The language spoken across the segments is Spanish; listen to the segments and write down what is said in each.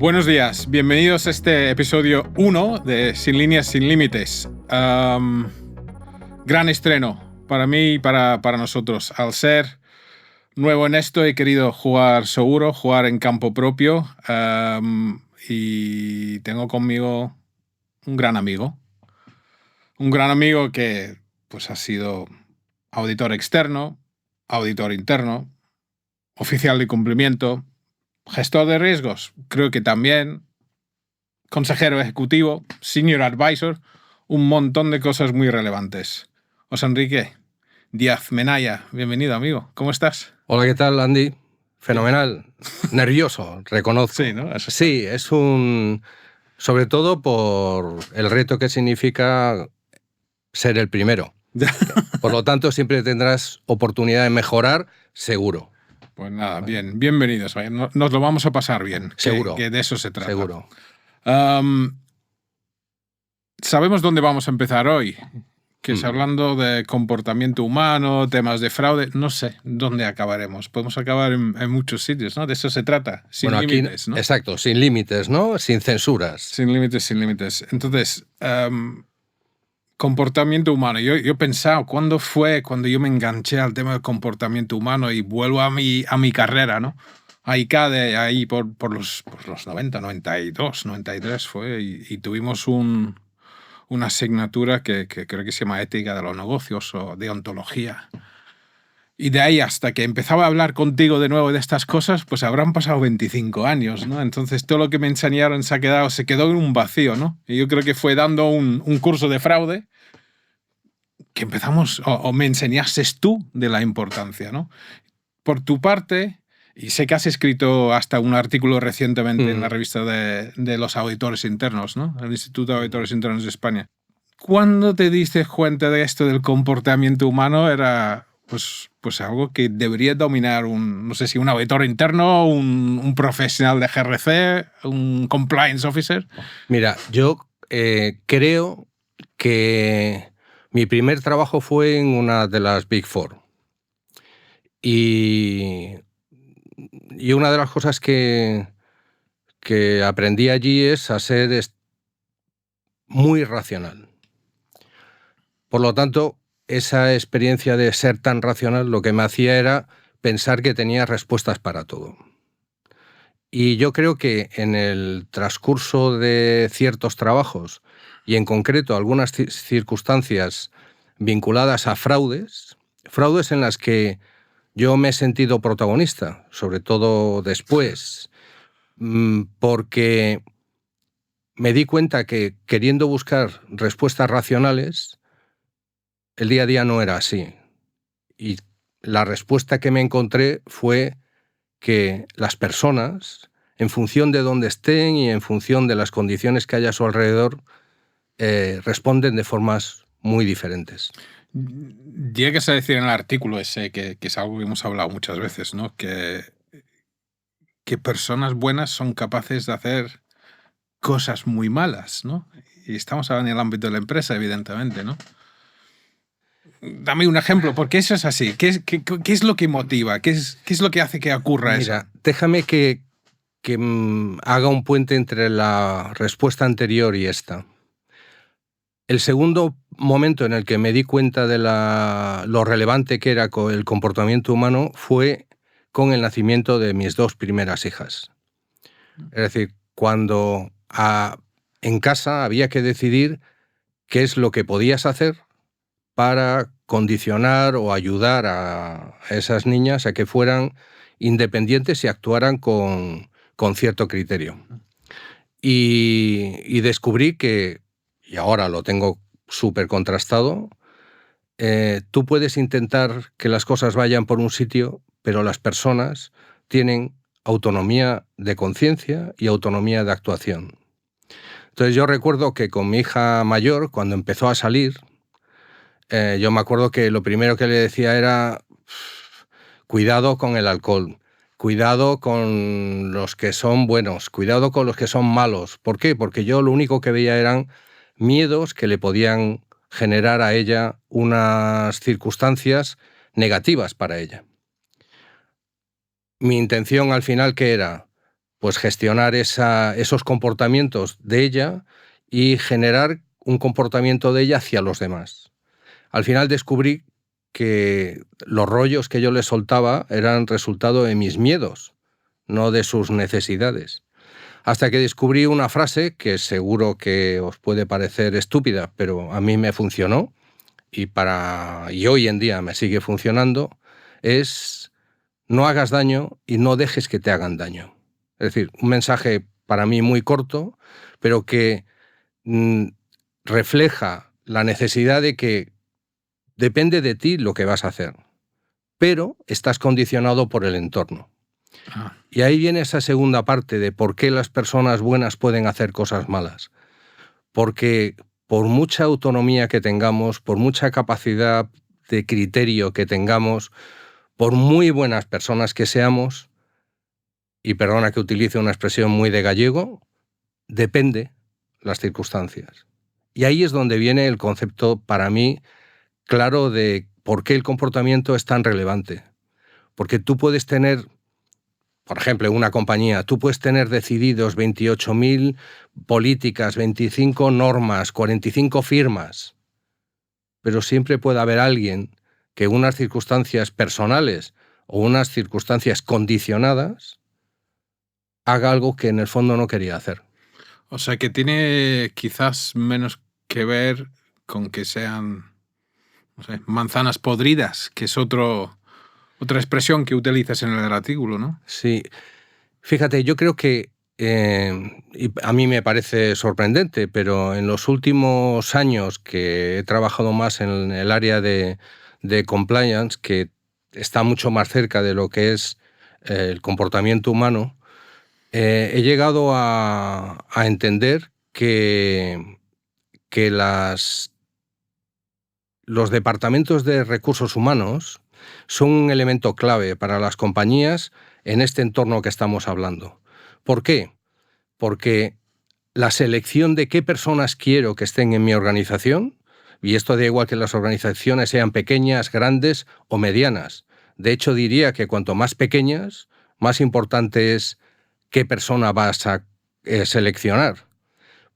Buenos días, bienvenidos a este episodio 1 de Sin Líneas, Sin Límites. Gran estreno para mí y para nosotros. Al ser nuevo en esto he querido jugar seguro, jugar en campo propio, y tengo conmigo un gran amigo. Un gran amigo que pues, ha sido auditor externo, auditor interno, oficial de cumplimiento, gestor de riesgos, creo que también, consejero ejecutivo, senior advisor, un montón de cosas muy relevantes. José Enrique Díaz Menaya, bienvenido, amigo. ¿Cómo estás? Hola, ¿qué tal, Andy? Fenomenal. Nervioso, reconozco. Sí, ¿no? Eso sí, es un... Sobre todo por el reto que significa ser el primero. Por lo tanto, siempre tendrás oportunidad de mejorar, seguro. Pues nada, bien, bienvenidos. Nos lo vamos a pasar bien. Seguro. Que de eso se trata. Seguro. Sabemos dónde vamos a empezar hoy, que es hablando de comportamiento humano, temas de fraude. No sé dónde acabaremos. Podemos acabar en muchos sitios, ¿no? De eso se trata. Sin límites, aquí, ¿no? Exacto, sin límites, ¿no? Sin censuras. Sin límites, sin límites. Entonces, comportamiento humano. Yo he pensado, ¿cuándo fue cuando yo me enganché al tema del comportamiento humano y vuelvo a mi carrera, ¿no? A ICADE, ahí por los 90, 92, 93 fue, y tuvimos una asignatura que creo que se llama Ética de los Negocios o Deontología. Y de ahí hasta que empezaba a hablar contigo de nuevo de estas cosas, pues habrán pasado 25 años, ¿no? Entonces todo lo que me enseñaron se quedó en un vacío, ¿no? Y yo creo que fue dando un curso de fraude que empezamos, o me enseñaste tú de la importancia, ¿no? Por tu parte, y sé que has escrito hasta un artículo recientemente en la revista de los auditores internos, ¿no? El Instituto de Auditores Internos de España. ¿Cuándo te diste cuenta de esto del comportamiento humano? Era pues algo que debería dominar no sé si un auditor interno, un profesional de GRC, un compliance officer. Mira, yo creo que mi primer trabajo fue en una de las Big Four. Y una de las cosas que aprendí allí es a ser muy racional. Por lo tanto, esa experiencia de ser tan racional lo que me hacía era pensar que tenía respuestas para todo. Y yo creo que en el transcurso de ciertos trabajos, y en concreto algunas circunstancias vinculadas a fraudes en las que yo me he sentido protagonista, sobre todo después, porque me di cuenta que queriendo buscar respuestas racionales, el día a día no era así. Y la respuesta que me encontré fue que las personas, en función de dónde estén y en función de las condiciones que haya a su alrededor, responden de formas muy diferentes. Llegas a decir en el artículo ese, que es algo que hemos hablado muchas veces, ¿no? Que personas buenas son capaces de hacer cosas muy malas, ¿no? Y estamos hablando en el ámbito de la empresa, evidentemente, ¿no? Dame un ejemplo, porque eso es así. ¿Qué es lo que motiva? ¿Qué es lo que hace que ocurra eso? Mira, déjame que haga un puente entre la respuesta anterior y esta. El segundo momento en el que me di cuenta de lo relevante que era el comportamiento humano fue con el nacimiento de mis dos primeras hijas. Es decir, cuando en casa había que decidir qué es lo que podías hacer para condicionar o ayudar a esas niñas a que fueran independientes y actuaran con cierto criterio. Y descubrí que, y ahora lo tengo súper contrastado, tú puedes intentar que las cosas vayan por un sitio, pero las personas tienen autonomía de conciencia y autonomía de actuación. Entonces yo recuerdo que con mi hija mayor, cuando empezó a salir, yo me acuerdo que lo primero que le decía era cuidado con el alcohol, cuidado con los que son buenos, cuidado con los que son malos. ¿Por qué? Porque yo lo único que veía eran miedos que le podían generar a ella unas circunstancias negativas para ella. Mi intención al final, ¿qué era? pues gestionar esos comportamientos de ella y generar un comportamiento de ella hacia los demás. Al final descubrí que los rollos que yo le soltaba eran resultado de mis miedos, no de sus necesidades. Hasta que descubrí una frase que seguro que os puede parecer estúpida, pero a mí me funcionó y hoy en día me sigue funcionando, es: no hagas daño y no dejes que te hagan daño. Es decir, un mensaje para mí muy corto, pero que refleja la necesidad de que depende de ti lo que vas a hacer, pero estás condicionado por el entorno. Ah, Y ahí viene esa segunda parte de por qué las personas buenas pueden hacer cosas malas. Porque por mucha autonomía que tengamos, por mucha capacidad de criterio que tengamos, por muy buenas personas que seamos, y perdona que utilice una expresión muy de gallego, depende las circunstancias. Y ahí es donde viene el concepto, para mí, claro de por qué el comportamiento es tan relevante. Porque tú puedes tener, por ejemplo, en una compañía, tú puedes tener decididos 28.000 políticas, 25 normas, 45 firmas, pero siempre puede haber alguien que en unas circunstancias personales o unas circunstancias condicionadas haga algo que en el fondo no quería hacer. o sea que tiene quizás menos que ver con que sean, no sé, manzanas podridas, que es otra expresión que utilizas en el artículo, ¿no? Sí, fíjate, yo creo que, y a mí me parece sorprendente, pero en los últimos años que he trabajado más en el área de compliance, que está mucho más cerca de lo que es el comportamiento humano, he llegado a entender que los departamentos de recursos humanos son un elemento clave para las compañías en este entorno que estamos hablando. ¿Por qué? Porque la selección de qué personas quiero que estén en mi organización, y esto da igual que las organizaciones sean pequeñas, grandes o medianas. De hecho, diría que cuanto más pequeñas, más importante es qué persona vas a seleccionar.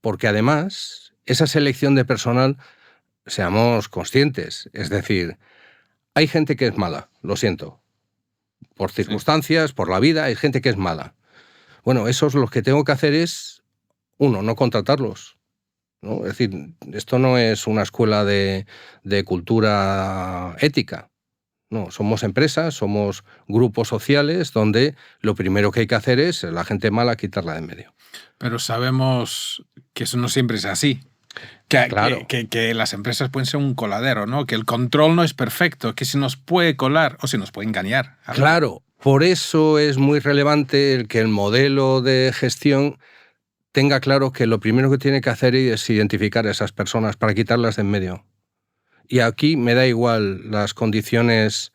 Porque además, esa selección de personal, seamos conscientes, es decir, hay gente que es mala, lo siento, por Sí. circunstancias, por la vida, hay gente que es mala. Bueno, esos lo que tengo que hacer es, uno, no contratarlos, ¿no? Es decir, esto no es una escuela de cultura ética. No, somos empresas, somos grupos sociales donde lo primero que hay que hacer es la gente mala quitarla de en medio. Pero sabemos que eso no siempre es así. Que, Claro, que las empresas pueden ser un coladero, ¿no? Que el control no es perfecto, que se nos puede colar o se nos puede engañar. Algo. claro. Por eso es muy relevante el que el modelo de gestión tenga claro que lo primero que tiene que hacer es identificar a esas personas para quitarlas de en medio. Y aquí me da igual las condiciones.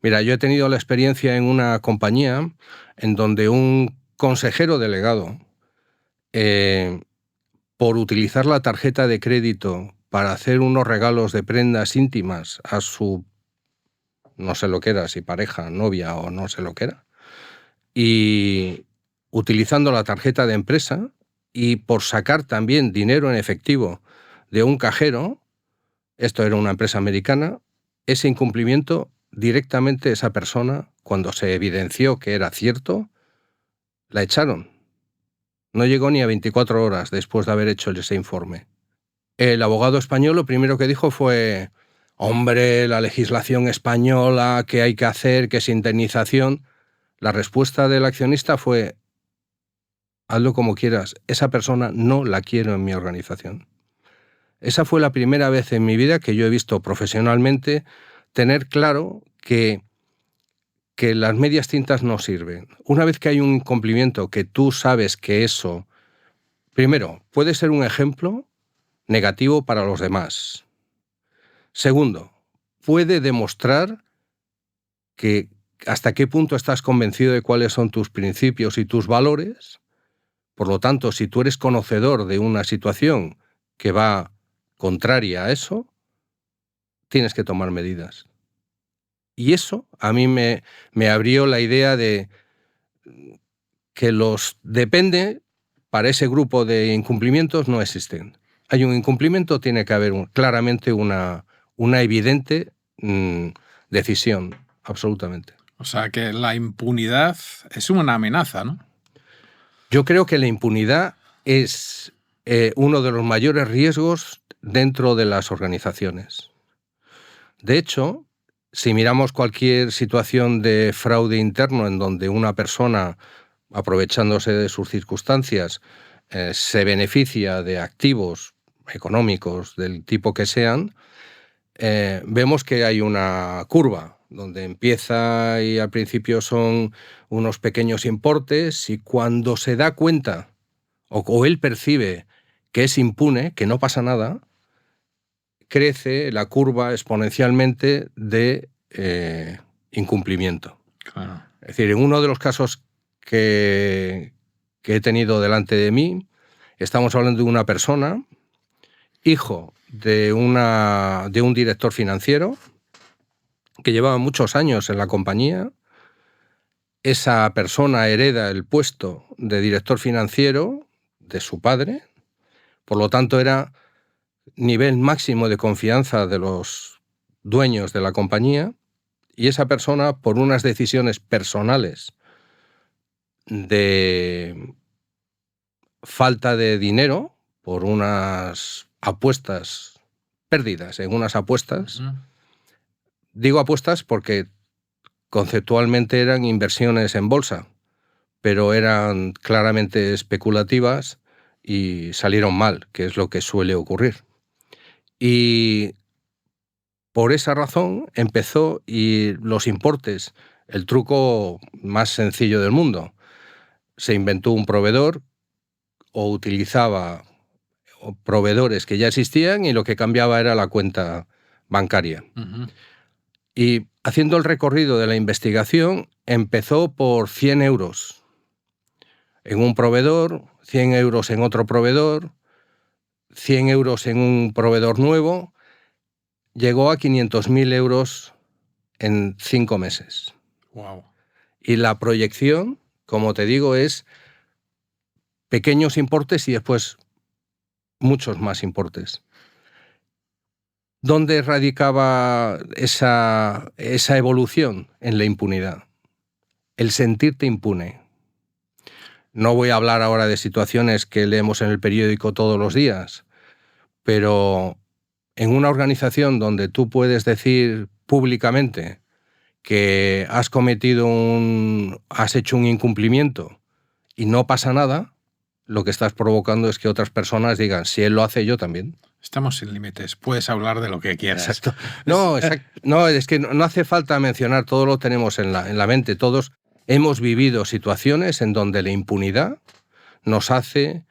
Mira, yo he tenido la experiencia en una compañía en donde un consejero delegado, eh, por utilizar la tarjeta de crédito para hacer unos regalos de prendas íntimas a su, no sé lo que era, si pareja, novia o no sé lo que era, y utilizando la tarjeta de empresa y por sacar también dinero en efectivo de un cajero, esto era una empresa americana, ese incumplimiento directamente esa persona, cuando se evidenció que era cierto, la echaron. No llegó ni a 24 horas después de haber hecho ese informe. El abogado español lo primero que dijo fue: hombre, la legislación española, ¿qué hay que hacer? ¿Qué es indemnización? La respuesta del accionista fue: hazlo como quieras, esa persona no la quiero en mi organización. Esa fue la primera vez en mi vida que yo he visto profesionalmente tener claro que las medias tintas no sirven. Una vez que hay un incumplimiento que tú sabes que eso, primero, puede ser un ejemplo negativo para los demás. Segundo, puede demostrar que hasta qué punto estás convencido de cuáles son tus principios y tus valores. Por lo tanto, si tú eres conocedor de una situación que va contraria a eso, tienes que tomar medidas. Y eso a mí me abrió la idea de que los depende para ese grupo de incumplimientos no existen. Hay un incumplimiento, tiene que haber claramente una evidente decisión, absolutamente. O sea, que la impunidad es una amenaza, ¿no? Yo creo que la impunidad es uno de los mayores riesgos dentro de las organizaciones. De hecho, si miramos cualquier situación de fraude interno en donde una persona, aprovechándose de sus circunstancias, se beneficia de activos económicos del tipo que sean, vemos que hay una curva donde empieza y al principio son unos pequeños importes y cuando se da cuenta o él percibe que es impune, que no pasa nada, crece la curva exponencialmente de incumplimiento. Claro. Es decir, en uno de los casos que he tenido delante de mí, estamos hablando de una persona, hijo de un director financiero, que llevaba muchos años en la compañía. Esa persona hereda el puesto de director financiero de su padre, por lo tanto era nivel máximo de confianza de los dueños de la compañía, y esa persona, por unas decisiones personales de falta de dinero, por unas apuestas, pérdidas en unas apuestas, digo apuestas porque conceptualmente eran inversiones en bolsa, pero eran claramente especulativas y salieron mal, que es lo que suele ocurrir. Y por esa razón empezó, y los importes, el truco más sencillo del mundo, se inventó un proveedor o utilizaba proveedores que ya existían y lo que cambiaba era la cuenta bancaria. Y haciendo el recorrido de la investigación, empezó por 100 euros en un proveedor, 100 euros en otro proveedor, 100 euros en un proveedor nuevo, llegó a 500.000 euros en 5 meses. Wow. Y la proyección, como te digo, es pequeños importes y después muchos más importes. ¿Dónde radicaba esa evolución? En la impunidad. El sentirte impune. No voy a hablar ahora de situaciones que leemos en el periódico todos los días, pero en una organización donde tú puedes decir públicamente que has hecho un incumplimiento y no pasa nada, lo que estás provocando es que otras personas digan, si él lo hace, yo también. Estamos sin límites, puedes hablar de lo que quieras. Exacto. No, es que no hace falta mencionar, todo lo tenemos en la mente, todos hemos vivido situaciones en donde la impunidad nos hace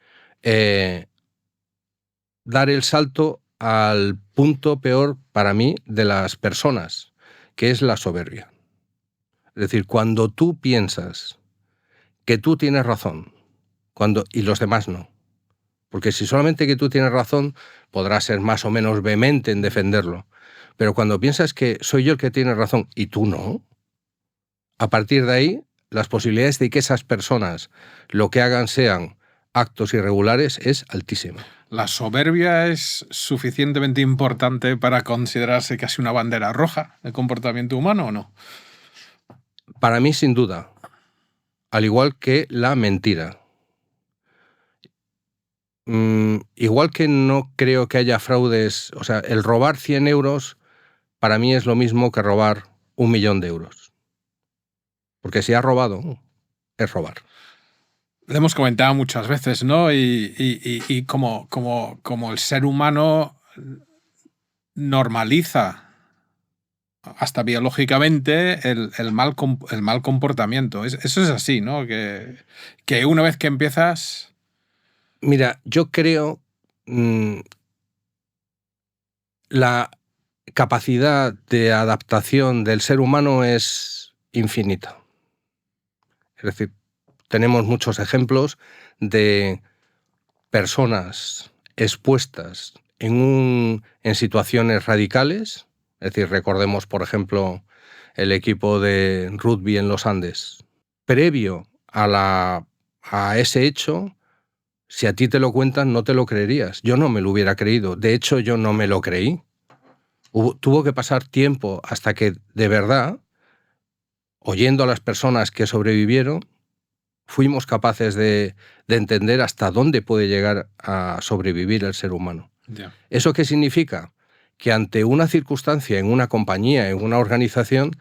dar el salto al punto peor para mí de las personas, que es la soberbia. Es decir, cuando tú piensas que tú tienes razón y los demás no. Porque si solamente que tú tienes razón, podrás ser más o menos vehemente en defenderlo. Pero cuando piensas que soy yo el que tiene razón y tú no, a partir de ahí, las posibilidades de que esas personas lo que hagan sean actos irregulares es altísima. ¿La soberbia es suficientemente importante para considerarse casi una bandera roja del comportamiento humano o no? Para mí, sin duda. Al igual que la mentira. Igual que no creo que haya fraudes, o sea, el robar 100 euros para mí es lo mismo que robar 1 millón de euros. Porque si has robado, es robar. Lo hemos comentado muchas veces, ¿no? Y como el ser humano normaliza hasta biológicamente el mal comportamiento. Eso es así, ¿no? Que una vez que empiezas... Mira, yo creo la capacidad de adaptación del ser humano es infinita. Es decir, tenemos muchos ejemplos de personas expuestas en situaciones radicales. Es decir, recordemos, por ejemplo, el equipo de rugby en los Andes. Previo a la a ese hecho, si a ti te lo cuentan, no te lo creerías. Yo no me lo hubiera creído. De hecho, yo no me lo creí. Tuvo que pasar tiempo hasta que, de verdad, oyendo a las personas que sobrevivieron, fuimos capaces de entender hasta dónde puede llegar a sobrevivir el ser humano. Ya. ¿Eso qué significa? Que ante una circunstancia, en una compañía, en una organización,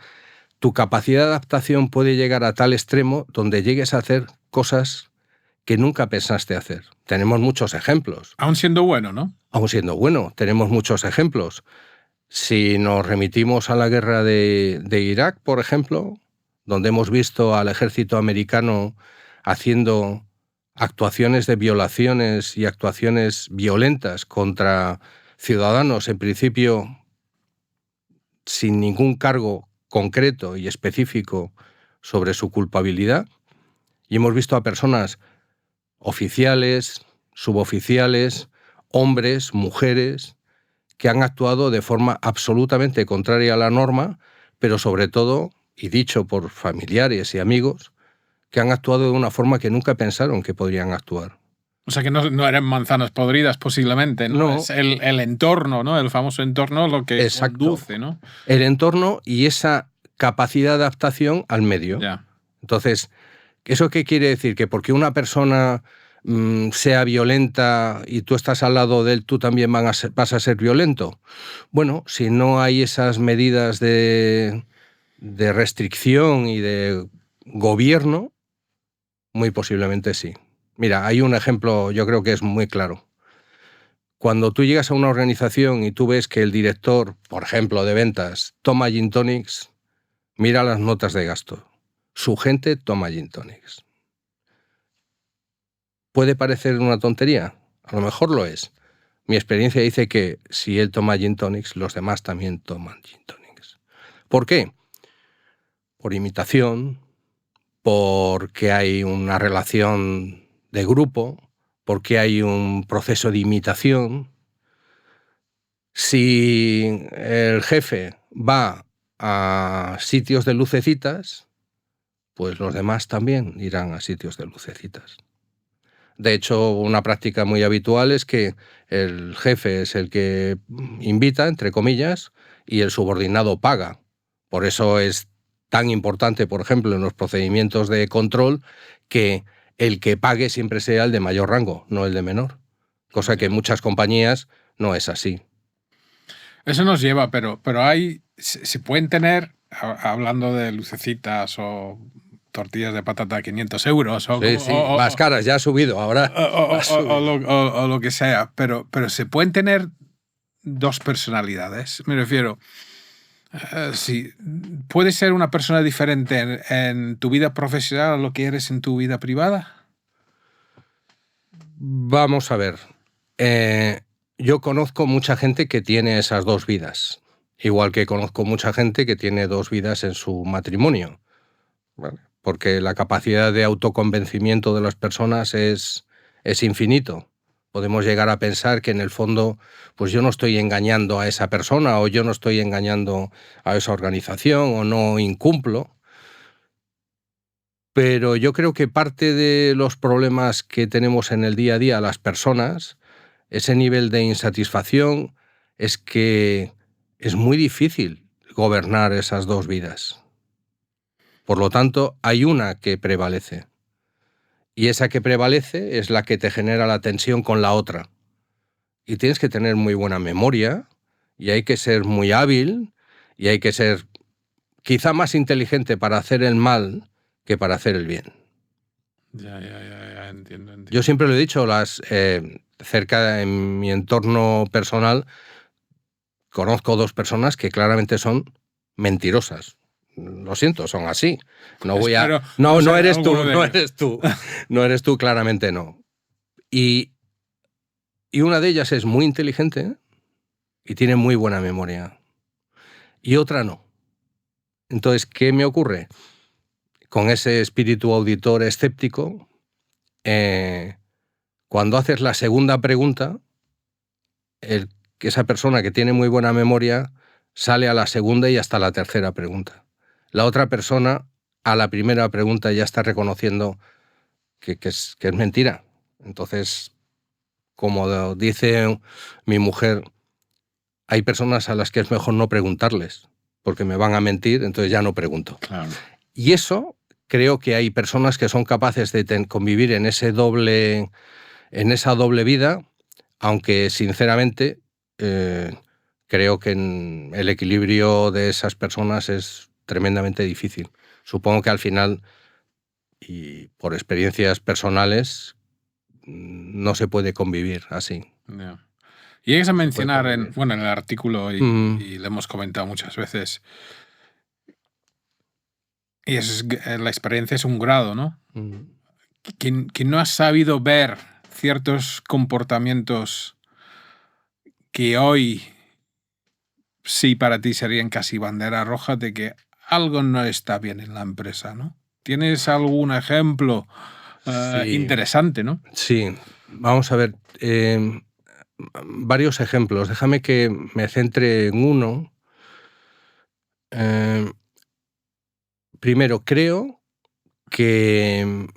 tu capacidad de adaptación puede llegar a tal extremo donde llegues a hacer cosas que nunca pensaste hacer. Tenemos muchos ejemplos. Aún siendo bueno, ¿no? Aún siendo bueno, tenemos muchos ejemplos. Si nos remitimos a la guerra de Irak, por ejemplo, donde hemos visto al ejército americano haciendo actuaciones de violaciones y actuaciones violentas contra ciudadanos, en principio sin ningún cargo concreto y específico sobre su culpabilidad, y hemos visto a personas oficiales, suboficiales, hombres, mujeres, que han actuado de forma absolutamente contraria a la norma, pero sobre todo, y dicho por familiares y amigos, que han actuado de una forma que nunca pensaron que podrían actuar. O sea que no eran manzanas podridas posiblemente, ¿no? No. Es el entorno, ¿no? El famoso entorno lo que Exacto. conduce, ¿no? El entorno y esa capacidad de adaptación al medio. Ya. Entonces, ¿eso qué quiere decir? Que porque una persona sea violenta y tú estás al lado de él, tú también vas a ser violento. Bueno, si no hay esas medidas de restricción y de gobierno, muy posiblemente sí. Mira, hay un ejemplo, yo creo que es muy claro. Cuando tú llegas a una organización y tú ves que el director, por ejemplo, de ventas, toma gin tonics, mira las notas de gasto. Su gente toma gin tonics. ¿Puede parecer una tontería? A lo mejor lo es. Mi experiencia dice que si él toma gin tonics, los demás también toman gin tonics. ¿Por qué? Por imitación, porque hay una relación de grupo, porque hay un proceso de imitación. Si el jefe va a sitios de lucecitas, pues los demás también irán a sitios de lucecitas. De hecho, una práctica muy habitual es que el jefe es el que invita, entre comillas, y el subordinado paga. Por eso es tan importante, por ejemplo, en los procedimientos de control, que el que pague siempre sea el de mayor rango, no el de menor. Cosa que en muchas compañías no es así. Eso nos lleva, pero se pueden tener, hablando de lucecitas o tortillas de patata a 500 euros. O, Sí, sí, más caras, ya ha subido ahora. O lo que sea, pero se pueden tener dos personalidades. Me refiero, sí, ¿puedes ser una persona diferente en tu vida profesional a lo que eres en tu vida privada? Vamos a ver. Yo conozco mucha gente que tiene esas dos vidas, igual que conozco mucha gente que tiene dos vidas en su matrimonio. ¿Vale? Porque la capacidad de autoconvencimiento de las personas es infinito. Podemos llegar a pensar que en el fondo, pues yo no estoy engañando a esa persona, o yo no estoy engañando a esa organización, o no incumplo. Pero yo creo que parte de los problemas que tenemos en el día a día las personas, ese nivel de insatisfacción, es que es muy difícil gobernar esas dos vidas. Por lo tanto, hay una que prevalece. Y esa que prevalece es la que te genera la tensión con la otra. Y tienes que tener muy buena memoria, y hay que ser muy hábil, y hay que ser quizá más inteligente para hacer el mal que para hacer el bien. Ya, entiendo. Yo siempre lo he dicho, cerca en mi entorno personal, conozco dos personas que claramente son mentirosas. Lo siento, son así. No voy a. No eres tú, no eres tú, claramente no. Y una de ellas es muy inteligente y tiene muy buena memoria. Y otra no. Entonces, ¿qué me ocurre? Con ese espíritu auditor escéptico, cuando haces la segunda pregunta, esa persona que tiene muy buena memoria sale a la segunda y hasta la tercera pregunta. La otra persona, a la primera pregunta, ya está reconociendo es mentira. Entonces, como dice mi mujer, hay personas a las que es mejor no preguntarles, porque me van a mentir, entonces ya no pregunto. Claro. Y eso, creo que hay personas que son capaces de convivir en esa doble vida, aunque sinceramente creo que el equilibrio de esas personas es tremendamente difícil. Supongo que al final, y por experiencias personales, no se puede convivir así. Yeah. Llegas a No se puede mencionar en convivir. el artículo y lo hemos comentado muchas veces, y la experiencia es un grado, ¿no? Mm. Que no has sabido ver ciertos comportamientos que hoy sí para ti serían casi bandera roja de que algo no está bien en la empresa, ¿no? ¿Tienes algún ejemplo Sí, interesante, no? sí. Vamos a ver. Varios ejemplos. Déjame que me centre en uno. Primero, creo que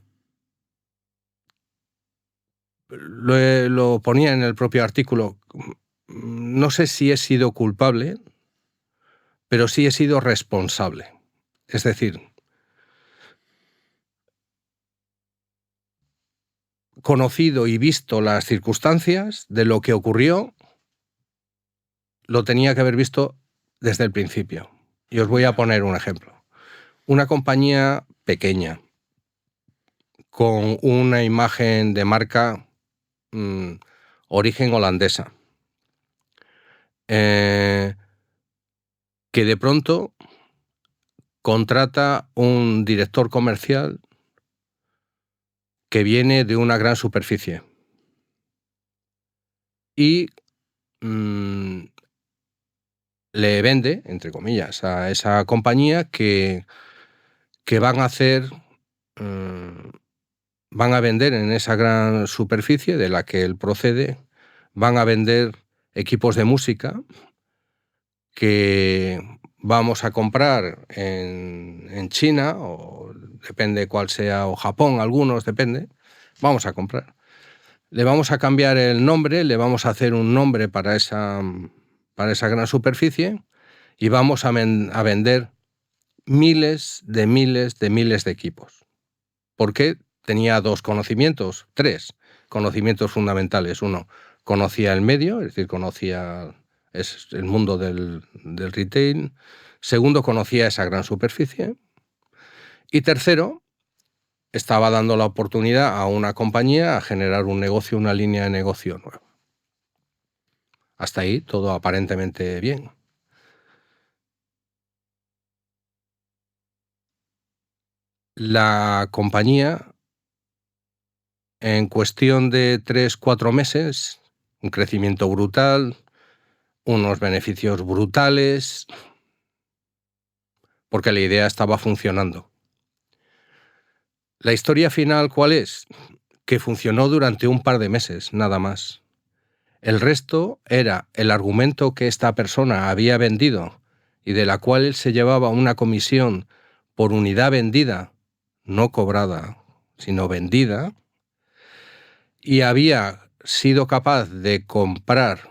lo ponía en el propio artículo. No sé si he sido culpable, pero sí he sido responsable. Es decir, conocido y visto las circunstancias de lo que ocurrió, lo tenía que haber visto desde el principio. Y os voy a poner un ejemplo. Una compañía pequeña, con una imagen de marca origen holandesa, que de pronto contrata un director comercial que viene de una gran superficie y le vende, entre comillas, a esa compañía que van a hacer, van a vender en esa gran superficie de la que él procede, van a vender equipos de música que vamos a comprar en China, o depende cuál sea, o Japón, algunos, depende, vamos a comprar. Le vamos a cambiar el nombre, le vamos a hacer un nombre para esa gran superficie y vamos a vender miles de equipos. Porque tenía tres conocimientos fundamentales. Uno, conocía el medio, es decir, conocía el mundo del retail. Segundo, conocía esa gran superficie. Y tercero, estaba dando la oportunidad a una compañía a generar un negocio, una línea de negocio nueva. Hasta ahí todo aparentemente bien. La compañía, en cuestión de 3-4 meses, un crecimiento brutal, unos beneficios brutales, porque la idea estaba funcionando. La historia final, ¿cuál es? Que funcionó durante un par de meses, nada más. El resto era el argumento que esta persona había vendido y de la cual él se llevaba una comisión por unidad vendida, no cobrada, sino vendida, y había sido capaz de comprar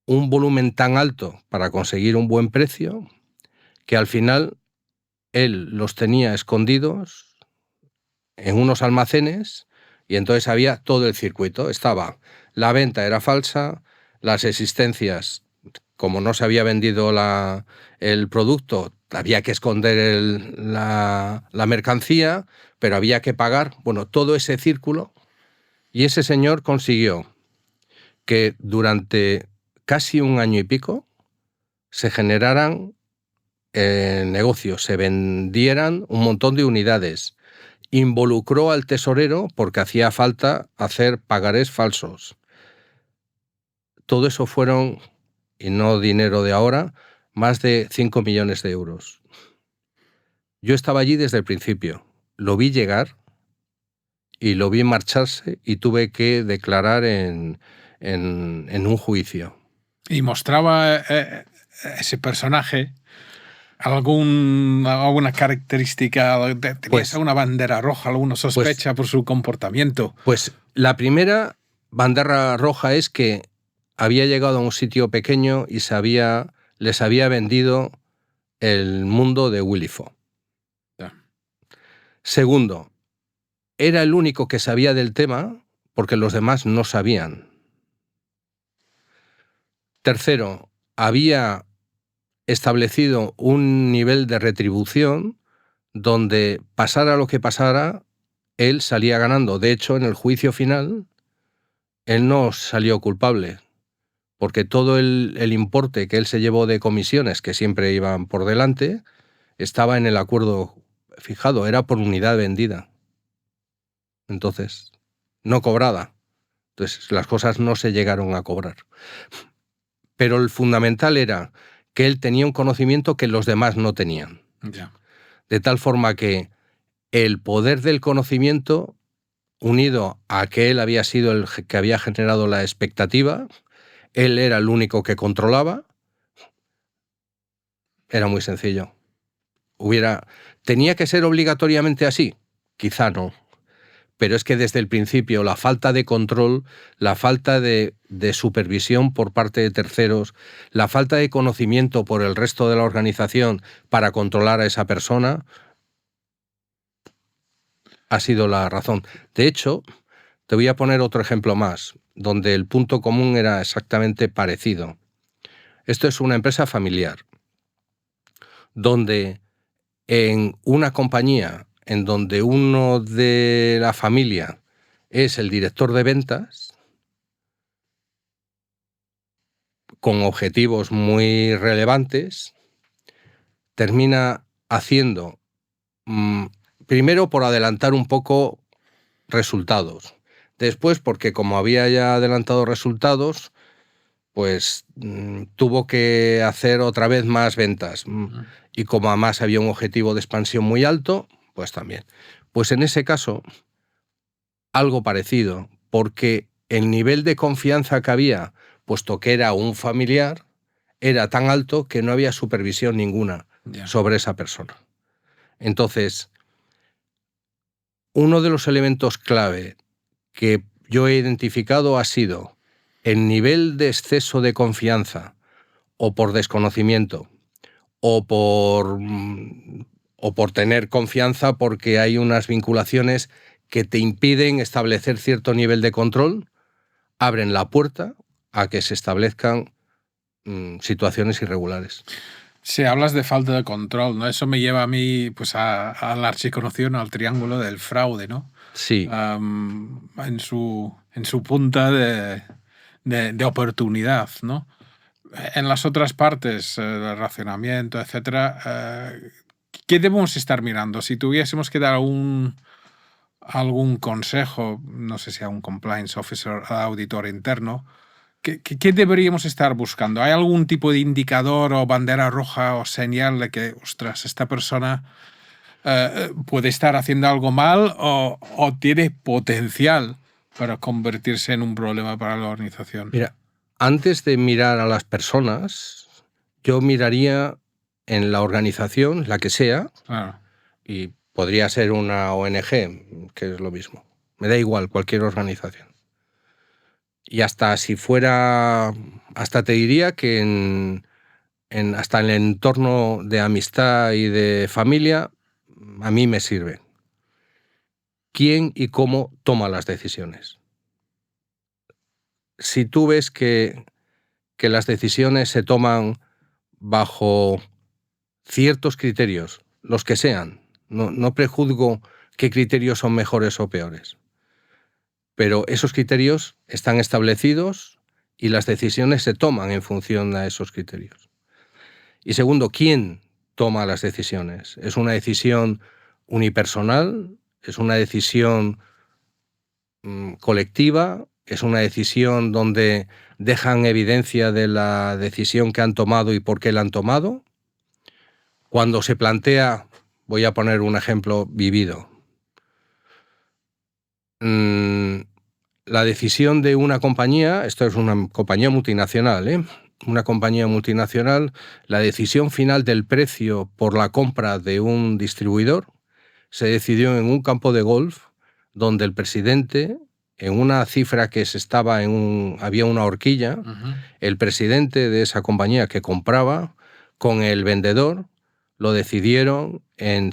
un volumen tan alto para conseguir un buen precio que al final él los tenía escondidos en unos almacenes y entonces había todo el circuito. La venta era falsa, las existencias, como no se había vendido el producto, había que esconder la mercancía, pero había que pagar, bueno, todo ese círculo. Y ese señor consiguió que durante casi un año y pico se generaran negocios, se vendieran un montón de unidades. Involucró al tesorero porque hacía falta hacer pagarés falsos. Todo eso fueron, y no dinero de ahora, más de 5 millones de euros. Yo estaba allí desde el principio, lo vi llegar y lo vi marcharse y tuve que declarar en un juicio. Y mostraba ese personaje ¿Alguna característica? ¿Tenías Pues, alguna bandera roja, alguna sospecha por su comportamiento? pues la primera bandera roja es que había llegado a un sitio pequeño y les había vendido el mundo de Willy Fogg. Ya. Segundo, era el único que sabía del tema porque los demás no sabían. Tercero, había establecido un nivel de retribución donde pasara lo que pasara, él salía ganando. De hecho, en el juicio final, él no salió culpable, porque todo el importe que él se llevó de comisiones, que siempre iban por delante, estaba en el acuerdo fijado, era por unidad vendida. Entonces, no cobrada. Entonces, las cosas no se llegaron a cobrar. Pero el fundamental era que él tenía un conocimiento que los demás no tenían. Ya. De tal forma que el poder del conocimiento, unido a que él había sido el que había generado la expectativa, él era el único que controlaba, era muy sencillo. ¿Tenía que ser obligatoriamente así? Quizá no. Pero es que desde el principio la falta de control, la falta de supervisión por parte de terceros, la falta de conocimiento por el resto de la organización para controlar a esa persona, ha sido la razón. De hecho, te voy a poner otro ejemplo más, donde el punto común era exactamente parecido. Esto es una empresa familiar, donde en una compañía en donde uno de la familia es el director de ventas, con objetivos muy relevantes, termina haciendo, primero por adelantar un poco resultados, después porque como había ya adelantado resultados, pues tuvo que hacer otra vez más ventas. Y como además había un objetivo de expansión muy alto, pues también. Pues en ese caso, algo parecido, porque el nivel de confianza que había, puesto que era un familiar, era tan alto que no había supervisión ninguna sobre esa persona. Entonces, uno de los elementos clave que yo he identificado ha sido el nivel de exceso de confianza, o por desconocimiento, o por tener confianza porque hay unas vinculaciones que te impiden establecer cierto nivel de control, abren la puerta a que se establezcan situaciones irregulares. Sí, hablas de falta de control, ¿no? Eso me lleva a mí, pues, al archiconocido, ¿no? Al triángulo del fraude, ¿no? Sí, En su punta de oportunidad, ¿no? En las otras partes, del racionamiento, etcétera, ¿qué debemos estar mirando? Si tuviésemos que dar algún consejo, no sé si a un compliance officer, auditor interno, ¿qué deberíamos estar buscando? ¿Hay algún tipo de indicador o bandera roja o señal de que, ostras, esta persona puede estar haciendo algo mal o tiene potencial para convertirse en un problema para la organización? mira, antes de mirar a las personas, yo miraría en la organización, la que sea, Claro. y podría ser una ONG, que es lo mismo. Me da igual, cualquier organización. Y hasta si fuera, hasta te diría que hasta en el entorno de amistad y de familia, a mí me sirve. ¿Quién y cómo toma las decisiones? Si tú ves que las decisiones se toman bajo ciertos criterios, los que sean, no prejuzgo qué criterios son mejores o peores, pero esos criterios están establecidos y las decisiones se toman en función a esos criterios. Y segundo, ¿quién toma las decisiones? ¿Es una decisión unipersonal? ¿Es una decisión colectiva? ¿Es una decisión donde dejan evidencia de la decisión que han tomado y por qué la han tomado? Cuando se plantea, voy a poner un ejemplo vivido, la decisión de una compañía, esto es una compañía multinacional, una compañía multinacional, la decisión final del precio por la compra de un distribuidor se decidió en un campo de golf donde el presidente, en una cifra que había una horquilla, el presidente de esa compañía que compraba con el vendedor lo decidieron en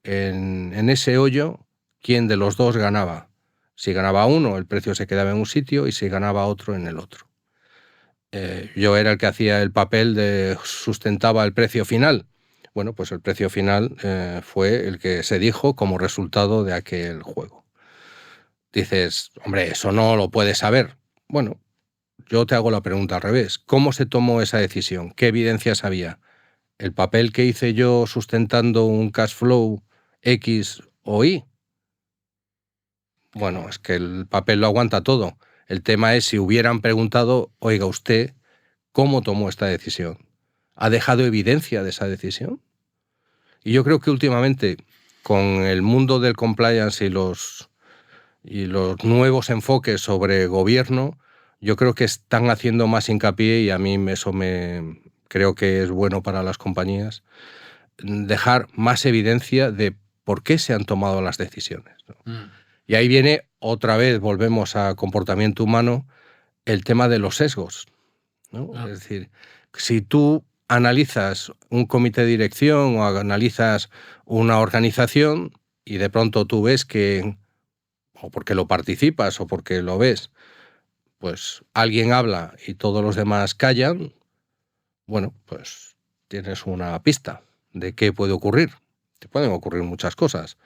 ese hoyo quién de los dos ganaba. Si ganaba uno, el precio se quedaba en un sitio, y si ganaba otro, en el otro. Yo era el que hacía el papel sustentaba el precio final. Bueno, pues el precio final fue el que se dijo como resultado de aquel juego. Dices, hombre, eso no lo puedes saber. Bueno, yo te hago la pregunta al revés. ¿Cómo se tomó esa decisión? ¿Qué evidencias había? ¿El papel que hice yo sustentando un cash flow X o Y? Bueno, es que el papel lo aguanta todo. El tema es si hubieran preguntado, oiga usted, ¿cómo tomó esta decisión? ¿Ha dejado evidencia de esa decisión? Y yo creo que últimamente, con el mundo del compliance y los nuevos enfoques sobre gobierno, yo creo que están haciendo más hincapié, y a mí eso creo que es bueno para las compañías, dejar más evidencia de por qué se han tomado las decisiones, ¿no? Y ahí viene, otra vez, volvemos a comportamiento humano, el tema de los sesgos, ¿no? Es decir, si tú analizas un comité de dirección o analizas una organización y de pronto tú ves que, o porque lo participas o porque lo ves, pues alguien habla y todos los demás callan, bueno, pues tienes una pista de qué puede ocurrir. Te pueden ocurrir muchas cosas.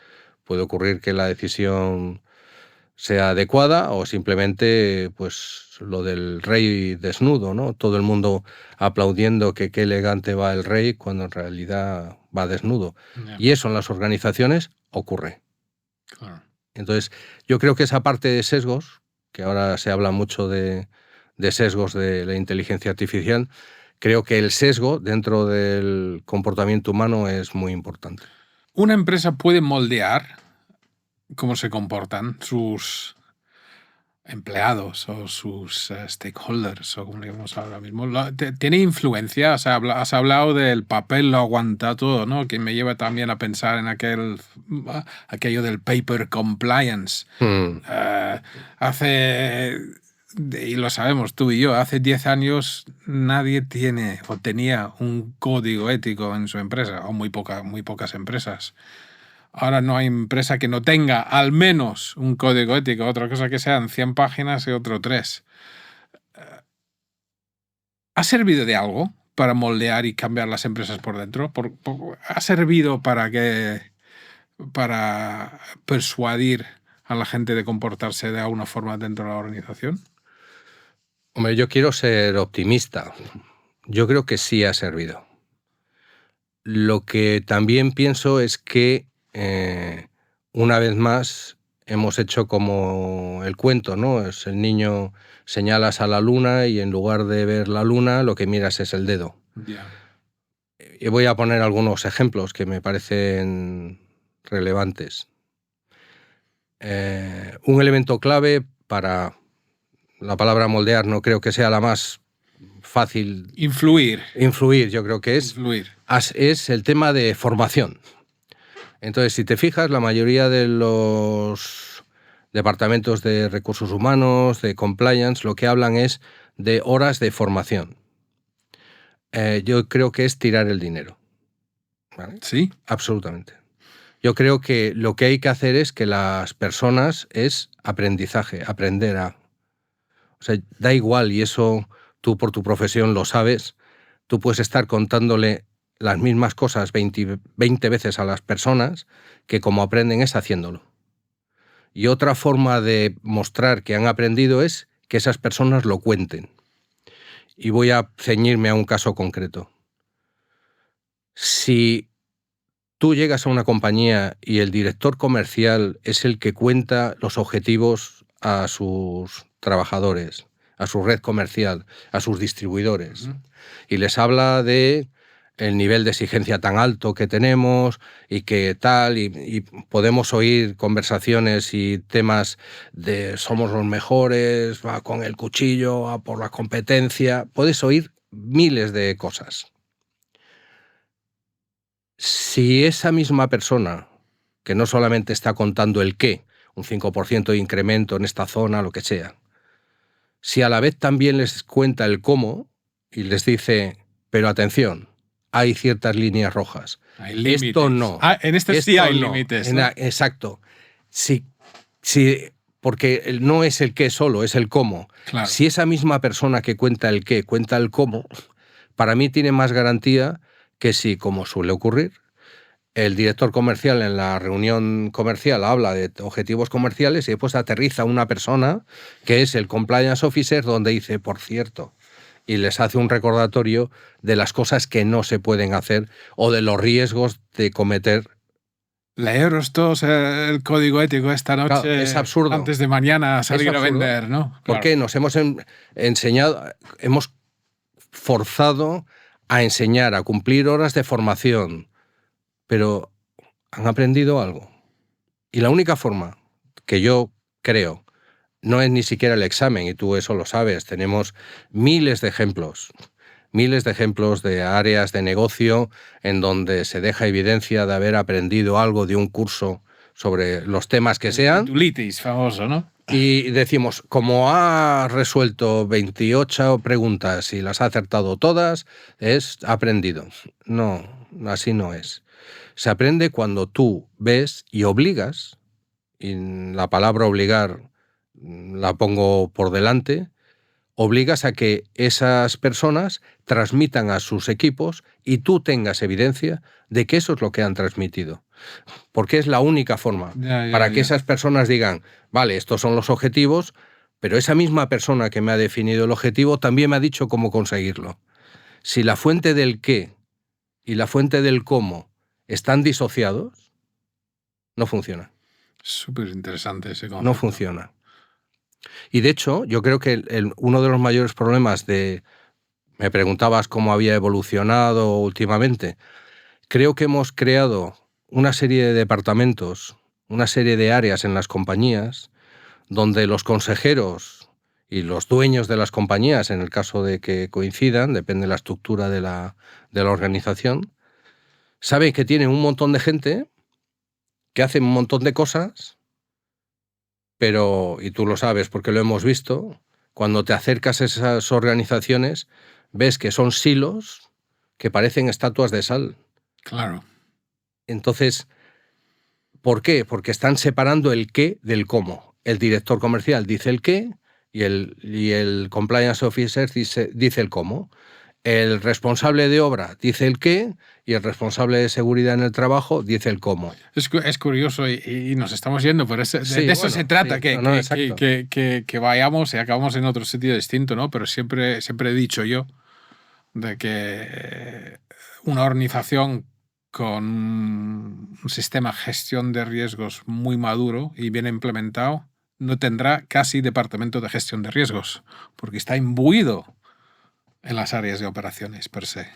Puede ocurrir que la decisión sea adecuada o simplemente pues lo del rey desnudo, ¿no? Todo el mundo aplaudiendo que qué elegante va el rey cuando en realidad va desnudo. Y eso en las organizaciones ocurre. Claro. Entonces, yo creo que esa parte de sesgos, que ahora se habla mucho de sesgos de la inteligencia artificial, creo que el sesgo dentro del comportamiento humano es muy importante. ¿Una empresa puede moldear cómo se comportan sus empleados o sus stakeholders, o como digamos ahora mismo? ¿Tiene influencia? O sea, has hablado del papel, lo aguanta todo, ¿no? Que me lleva también a pensar en aquello del paper compliance. Y lo sabemos tú y yo, hace 10 años nadie tiene o tenía un código ético en su empresa, o muy pocas empresas. Ahora no hay empresa que no tenga al menos un código ético, otra cosa que sean 100 páginas y otro 3. ¿Ha servido de algo para moldear y cambiar las empresas por dentro? ¿Ha servido para persuadir a la gente de comportarse de alguna forma dentro de la organización? Hombre, yo quiero ser optimista. Yo creo que sí ha servido. Lo que también pienso es que, una vez más, hemos hecho como el cuento, ¿no? Es el niño, señalas a la luna y en lugar de ver la luna, lo que miras es el dedo. Y voy a poner algunos ejemplos que me parecen relevantes. Un elemento clave para la palabra moldear no creo que sea la más fácil. Influir, yo creo que es el tema de formación. Entonces, si te fijas, la mayoría de los departamentos de recursos humanos, de compliance, lo que hablan es de horas de formación. Yo creo que es tirar el dinero, ¿vale? ¿Sí? Absolutamente. Yo creo que lo que hay que hacer es que las personas es aprendizaje, aprender a... O sea, da igual, y eso tú por tu profesión lo sabes, tú puedes estar contándole las mismas cosas 20 veces a las personas, que como aprenden es haciéndolo. Y otra forma de mostrar que han aprendido es que esas personas lo cuenten. Y voy a ceñirme a un caso concreto. Si tú llegas a una compañía y el director comercial es el que cuenta los objetivos a sus trabajadores, a su red comercial, a sus distribuidores, y les habla de el nivel de exigencia tan alto que tenemos y que tal, y podemos oír conversaciones y temas de somos los mejores, va con el cuchillo, a por la competencia, puedes oír miles de cosas. Si esa misma persona, que no solamente está contando el qué, un 5% de incremento en esta zona, lo que sea, si a la vez también les cuenta el cómo y les dice, pero atención, hay ciertas líneas rojas. Hay límites. Esto no. En esto sí hay límites, ¿no? Exacto. Sí, porque no es el qué solo, es el cómo. Claro. Si esa misma persona que cuenta el qué cuenta el cómo, para mí tiene más garantía que si, como suele ocurrir, el director comercial en la reunión comercial habla de objetivos comerciales y después aterriza una persona que es el compliance officer donde dice, por cierto, y les hace un recordatorio de las cosas que no se pueden hacer o de los riesgos de cometer. Leeros todos el código ético esta noche. Claro, es absurdo. Antes de mañana salir a vender, ¿no? Claro. Porque nos hemos enseñado, hemos forzado a enseñar, a cumplir horas de formación, pero han aprendido algo. Y la única forma que yo creo no es ni siquiera el examen, y tú eso lo sabes, tenemos miles de ejemplos de áreas de negocio en donde se deja evidencia de haber aprendido algo de un curso sobre los temas que sean. Titulitis, famoso, ¿no? Y decimos, como ha resuelto 28 preguntas y las ha acertado todas, ha aprendido. No, así no es. Se aprende cuando tú ves y obligas, y la palabra obligar la pongo por delante, obligas a que esas personas transmitan a sus equipos y tú tengas evidencia de que eso es lo que han transmitido. Porque es la única forma para que esas personas digan, vale, estos son los objetivos, pero esa misma persona que me ha definido el objetivo también me ha dicho cómo conseguirlo. Si la fuente del qué y la fuente del cómo están disociados, no funciona. Súper interesante ese concepto. No funciona. Y de hecho, yo creo que uno de los mayores problemas me preguntabas cómo había evolucionado últimamente, creo que hemos creado una serie de departamentos, una serie de áreas en las compañías, donde los consejeros y los dueños de las compañías, en el caso de que coincidan, depende de la estructura de la organización, saben que tienen un montón de gente que hace un montón de cosas, pero, y tú lo sabes porque lo hemos visto, cuando te acercas a esas organizaciones, ves que son silos que parecen estatuas de sal. Claro. Entonces, ¿por qué? Porque están separando el qué del cómo. El director comercial dice el qué y el compliance officer dice el cómo. El responsable de obra dice el qué y el responsable de seguridad en el trabajo dice el cómo. Es curioso y nos estamos yendo, pero de eso se trata, sí, que vayamos y acabamos en otro sitio distinto, ¿no? Pero siempre he dicho yo de que una organización con un sistema de gestión de riesgos muy maduro y bien implementado no tendrá casi departamento de gestión de riesgos, porque está imbuido en las áreas de operaciones per se.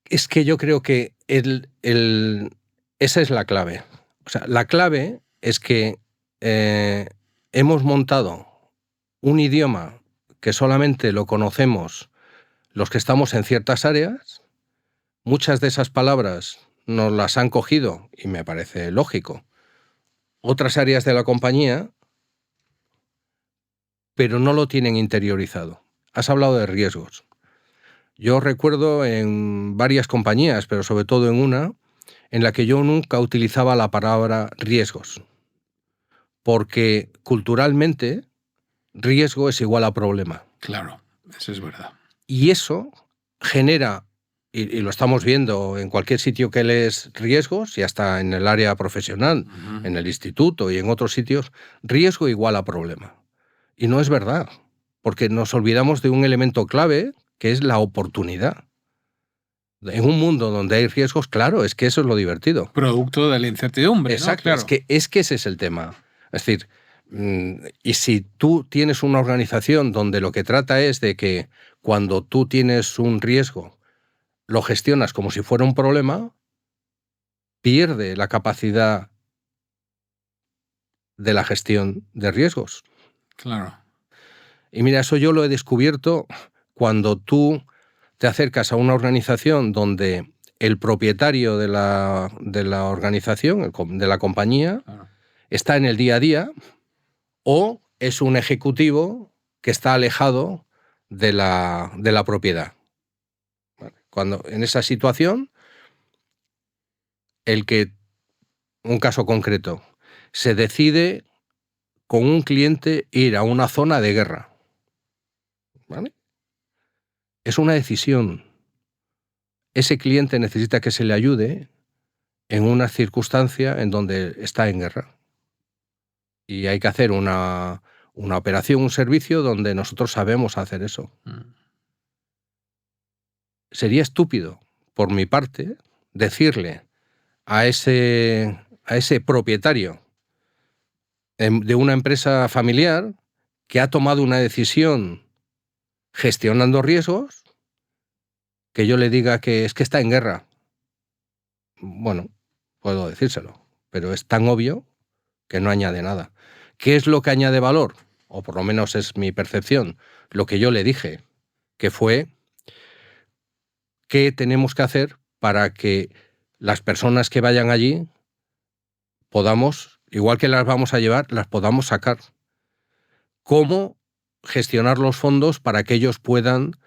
Es que yo creo que esa es la clave. O sea, la clave es que hemos montado un idioma que solamente lo conocemos los que estamos en ciertas áreas. Muchas de esas palabras nos las han cogido, y me parece lógico, otras áreas de la compañía, pero no lo tienen interiorizado. Has hablado de riesgos. Yo recuerdo en varias compañías, pero sobre todo en una, en la que yo nunca utilizaba la palabra riesgos, porque culturalmente riesgo es igual a problema. Claro, eso es verdad. Y eso genera, y lo estamos viendo en cualquier sitio que lees riesgos, y hasta en el área profesional, en el instituto y en otros sitios, riesgo igual a problema. Y no es verdad, porque nos olvidamos de un elemento clave, que es la oportunidad. En un mundo donde hay riesgos, claro, es que eso es lo divertido. Producto de la incertidumbre. Exacto, ¿no? Claro. es que ese es el tema. Es decir, y si tú tienes una organización donde lo que trata es de que cuando tú tienes un riesgo, lo gestionas como si fuera un problema, pierde la capacidad de la gestión de riesgos. Claro. Y mira, eso yo lo he descubierto cuando tú te acercas a una organización donde el propietario de la organización, de la compañía, Claro. está en el día a día, o es un ejecutivo que está alejado de la propiedad. Cuando en esa situación, un caso concreto, se decide con un cliente ir a una zona de guerra, ¿vale? Es una decisión. Ese cliente necesita que se le ayude en una circunstancia en donde está en guerra. Y hay que hacer una operación, un servicio donde nosotros sabemos hacer eso. Sería estúpido, por mi parte, decirle a ese propietario de una empresa familiar que ha tomado una decisión gestionando riesgos, que yo le diga que es que está en guerra. Bueno, puedo decírselo, pero es tan obvio que no añade nada. ¿Qué es lo que añade valor? O por lo menos es mi percepción. Lo que yo le dije, que fue qué tenemos que hacer para que las personas que vayan allí podamos, igual que las vamos a llevar, las podamos sacar. ¿Cómo gestionar los fondos para que ellos puedan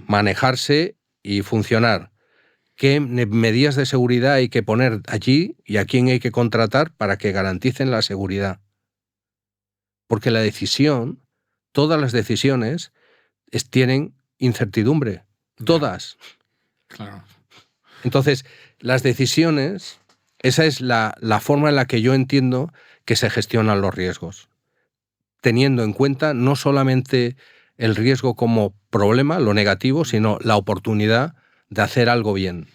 manejarse y funcionar? ¿Qué medidas de seguridad hay que poner allí y a quién hay que contratar para que garanticen la seguridad? Porque la decisión, todas las decisiones, tienen incertidumbre. Todas. Claro. Entonces, las decisiones, esa es la forma en la que yo entiendo que se gestionan los riesgos. Teniendo en cuenta no solamente el riesgo como problema, lo negativo, sino la oportunidad de hacer algo bien.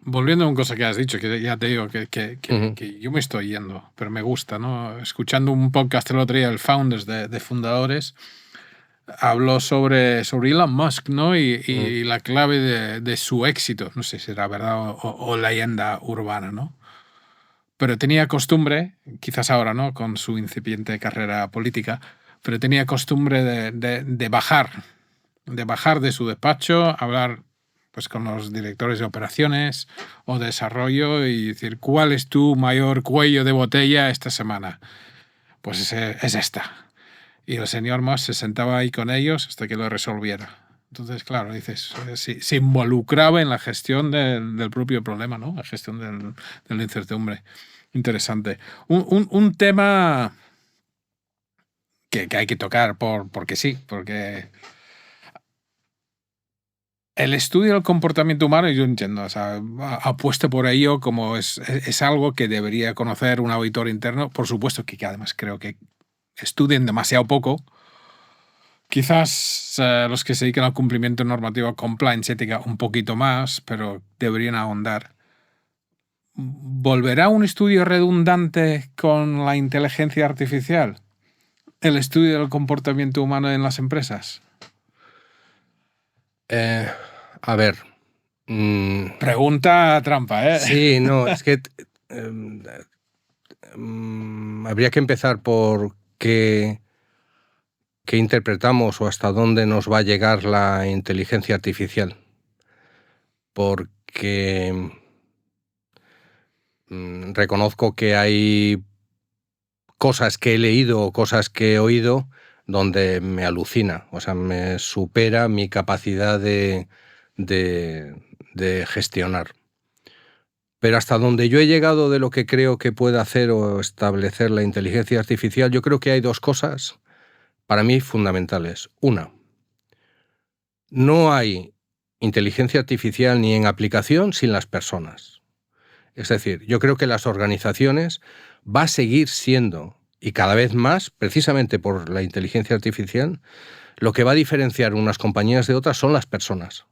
Volviendo a una cosa que has dicho, que ya te digo que yo me estoy yendo, pero me gusta, ¿no? Escuchando un podcast el otro día, el Founders de Fundadores, habló sobre Elon Musk, ¿no? Y la clave de su éxito. No sé si era verdad o leyenda urbana, ¿no? Pero tenía costumbre, quizás ahora, ¿no? Con su incipiente carrera política, pero tenía costumbre de bajar de su despacho, hablar pues con los directores de operaciones o de desarrollo y decir, ¿cuál es tu mayor cuello de botella esta semana? Pues es esta. Y el señor Musk se sentaba ahí con ellos hasta que lo resolviera. Entonces, claro, dices, se involucraba en la gestión del propio problema, ¿no? La gestión de la incertidumbre. Interesante. Un tema que hay que tocar porque sí, porque el estudio del comportamiento humano, yo entiendo, o sea, apuesto por ello como es algo que debería conocer un auditor interno. Por supuesto que además creo que estudien demasiado poco. Quizás los que se dedican al cumplimiento normativo, compliance, ética, un poquito más, pero deberían ahondar. ¿Volverá un estudio redundante con la inteligencia artificial? ¿El estudio del comportamiento humano en las empresas? A ver. Pregunta trampa, ¿eh? Sí, no, es que habría que empezar por qué interpretamos o hasta dónde nos va a llegar la inteligencia artificial. Porque reconozco que hay cosas que he leído o cosas que he oído donde me alucina, o sea, me supera mi capacidad de gestionar. Pero hasta donde yo he llegado de lo que creo que puede hacer o establecer la inteligencia artificial, yo creo que hay dos cosas para mí fundamentales. Una, no hay inteligencia artificial ni en aplicación sin las personas. Es decir, yo creo que las organizaciones va a seguir siendo, y cada vez más, precisamente por la inteligencia artificial, lo que va a diferenciar unas compañías de otras son las personas.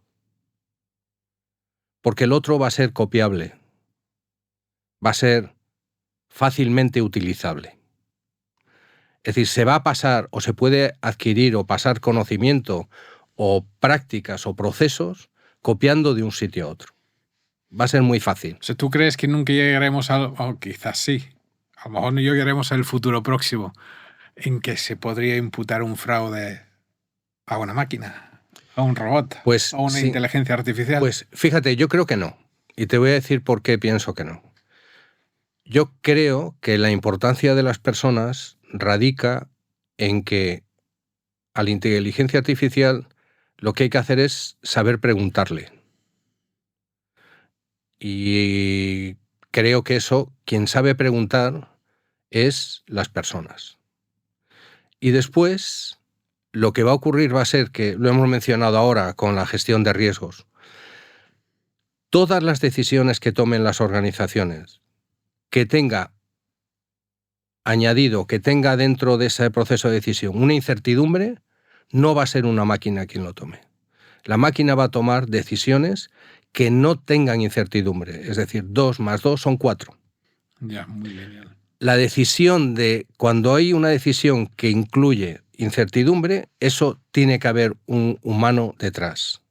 Porque el otro va a ser copiable, va a ser fácilmente utilizable. Es decir, se va a pasar o se puede adquirir o pasar conocimiento o prácticas o procesos copiando de un sitio a otro. Va a ser muy fácil. O sea, ¿tú crees que nunca llegaremos o quizás sí, a lo mejor no llegaremos al futuro próximo en que se podría imputar un fraude a una máquina, a un robot, Pues a una sí. inteligencia artificial? Pues fíjate, yo creo que no. Y te voy a decir por qué pienso que no. Yo creo que la importancia de las personas radica en que a la inteligencia artificial lo que hay que hacer es saber preguntarle. Y creo que eso, quien sabe preguntar es las personas. Y después, lo que va a ocurrir va a ser que, lo hemos mencionado ahora con la gestión de riesgos, todas las decisiones que tomen las organizaciones, que tenga añadido, que tenga dentro de ese proceso de decisión una incertidumbre, no va a ser una máquina quien lo tome. La máquina va a tomar decisiones que no tengan incertidumbre, es decir, 2 más 2 son 4. Ya, muy lineal. La decisión de, cuando hay una decisión que incluye incertidumbre, eso tiene que haber un humano detrás.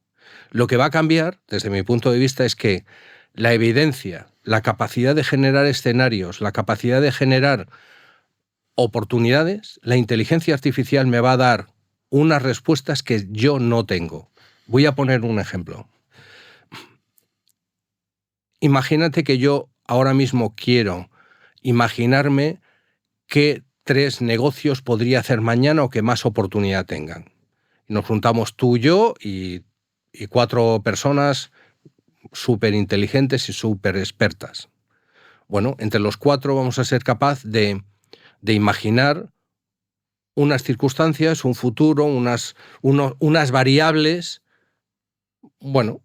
Lo que va a cambiar, desde mi punto de vista, es que la evidencia, la capacidad de generar escenarios, la capacidad de generar oportunidades, la inteligencia artificial me va a dar unas respuestas que yo no tengo. Voy a poner un ejemplo. Imagínate que yo ahora mismo quiero imaginarme qué 3 negocios podría hacer mañana o que más oportunidad tengan. Nos juntamos tú y yo y 4 personas súper inteligentes y súper expertas. Bueno, entre los 4 vamos a ser capaz de imaginar unas circunstancias, un futuro, unas variables. Bueno,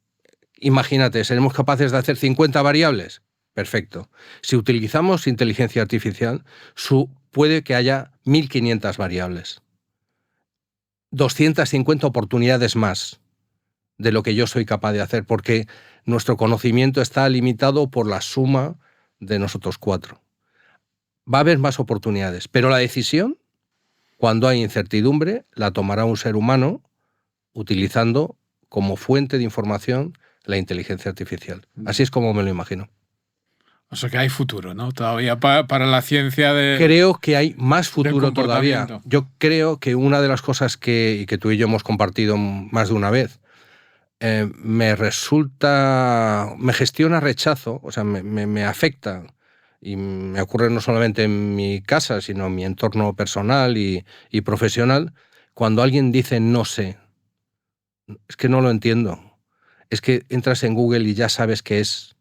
imagínate, ¿seremos capaces de hacer 50 variables? Perfecto. Si utilizamos inteligencia artificial, puede que haya 1.500 variables. 250 oportunidades más de lo que yo soy capaz de hacer, porque nuestro conocimiento está limitado por la suma de nosotros 4. Va a haber más oportunidades, pero la decisión, cuando hay incertidumbre, la tomará un ser humano utilizando como fuente de información la inteligencia artificial. Así es como me lo imagino. O sea que hay futuro, ¿no? Todavía para la ciencia de... Creo que hay más futuro todavía. comportamiento. Yo creo que una de las cosas que tú y yo hemos compartido más de una vez, me gestiona rechazo, o sea, me afecta, y me ocurre no solamente en mi casa, sino en mi entorno personal y profesional, cuando alguien dice no sé. Es que no lo entiendo. Es que entras en Google y ya sabes qué es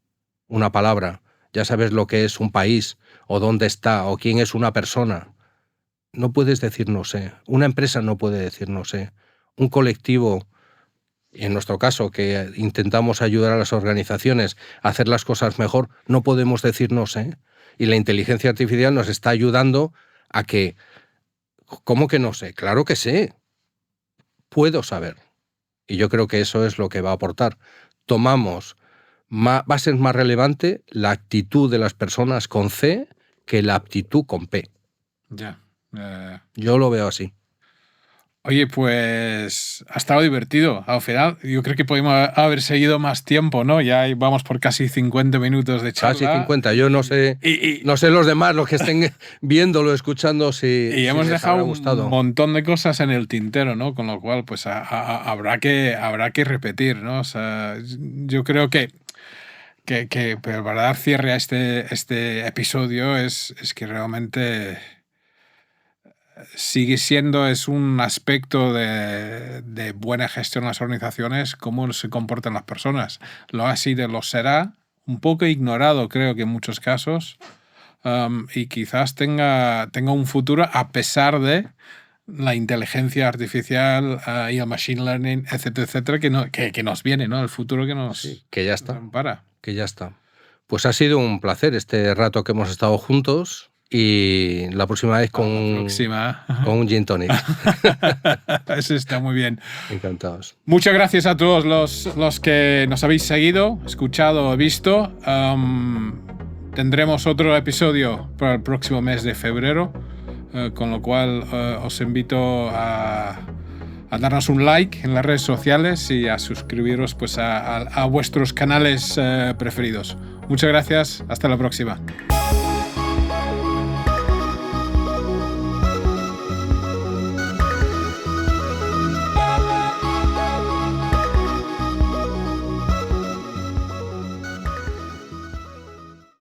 una palabra, ya sabes lo que es un país, o dónde está, o quién es una persona. No puedes decir no sé. Una empresa no puede decir no sé. Un colectivo, en nuestro caso, que intentamos ayudar a las organizaciones a hacer las cosas mejor, no podemos decir no sé. Y la inteligencia artificial nos está ayudando a que... ¿Cómo que no sé? Claro que sé. Puedo saber. Y yo creo que eso es lo que va a aportar. Va a ser más relevante la actitud de las personas con C que la aptitud con P. Ya. Yo lo veo así. Oye, pues ha estado divertido. Al final, yo creo que podemos haber seguido más tiempo, ¿no? Ya vamos por casi 50 minutos de charla. Casi 50. Yo no sé, no sé los demás, los que estén viéndolo, escuchando, si hemos les dejado habrá gustado. un montón de cosas en el tintero, ¿no? Con lo cual, pues habrá que repetir, ¿no? O sea, yo creo que para dar cierre a este episodio es que realmente sigue siendo, es un aspecto de buena gestión en las organizaciones, cómo se comportan las personas. Lo ha sido, lo será, un poco ignorado, creo que en muchos casos, y quizás tenga un futuro a pesar de la inteligencia artificial y el machine learning, etcétera, etcétera, que nos viene, ¿no? El futuro que nos Sí, que ya está. ampara. Que ya está. Pues ha sido un placer este rato que hemos estado juntos, y la próxima vez con un gin tonic. Eso está muy bien. Encantados. Muchas gracias a todos los que nos habéis seguido, escuchado o visto. Tendremos otro episodio para el próximo mes de febrero, con lo cual os invito a a darnos un like en las redes sociales y a suscribiros pues, a vuestros canales preferidos. Muchas gracias, hasta la próxima.